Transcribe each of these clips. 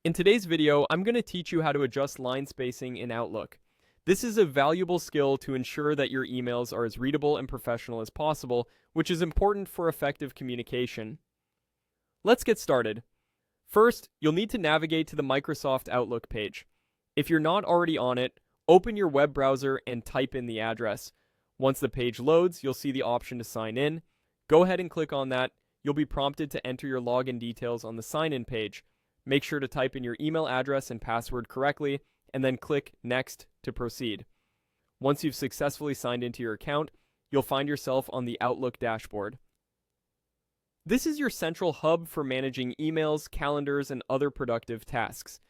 In today's video, I'm going to teach you how to adjust line spacing in Outlook. This is a valuable skill to ensure that your emails are as readable and professional as possible, which is important for effective communication. Let's get started. First, you'll need to navigate to the Microsoft Outlook page. If you're not already on it, open your web browser and type in the address. Once the page loads, you'll see the option to sign in. Go ahead and click on that. You'll be prompted to enter your login details on the sign-in page. Make sure to type in your email address and password correctly, and then click Next to proceed. Once you've successfully signed into your account, you'll find yourself on the Outlook dashboard. This is your central hub for managing emails, calendars, and other productive tasks.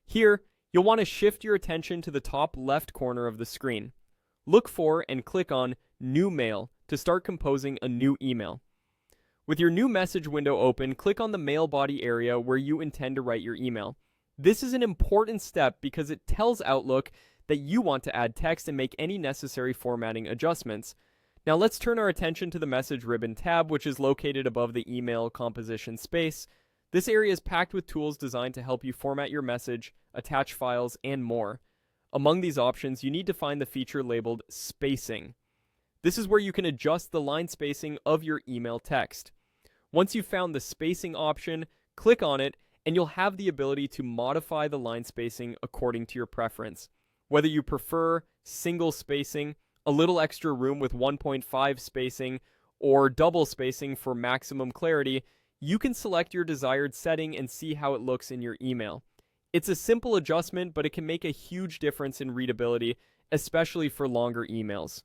Here, you'll want to shift your attention to the top left corner of the screen. Look for and click on New Mail to start composing a new email. With your new message window open, click on the mail body area where you intend to write your email. This is an important step because it tells Outlook that you want to add text and make any necessary formatting adjustments. Now let's turn our attention to the message ribbon tab, which is located above the email composition space. This area is packed with tools designed to help you format your message, attach files, and more. Among these options, you need to find the feature labeled Spacing. This is where you can adjust the line spacing of your email text. Once you've found the spacing option, click on it, and you'll have the ability to modify the line spacing according to your preference. Whether you prefer single spacing, a little extra room with 1.5 spacing, or double spacing for maximum clarity, you can select your desired setting and see how it looks in your email. It's a simple adjustment, but it can make a huge difference in readability, especially for longer emails.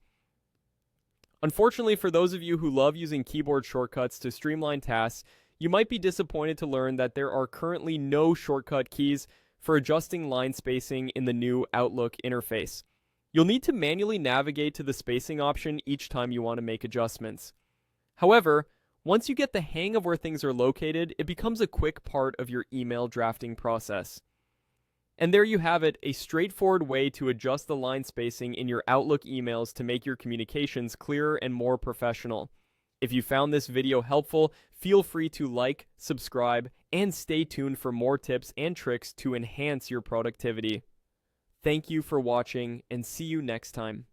Unfortunately, for those of you who love using keyboard shortcuts to streamline tasks, you might be disappointed to learn that there are currently no shortcut keys for adjusting line spacing in the new Outlook interface. You'll need to manually navigate to the spacing option each time you want to make adjustments. However, once you get the hang of where things are located, it becomes a quick part of your email drafting process. And there you have it, a straightforward way to adjust the line spacing in your Outlook emails to make your communications clearer and more professional. If you found this video helpful, feel free to like, subscribe, and stay tuned for more tips and tricks to enhance your productivity. Thank you for watching, and see you next time.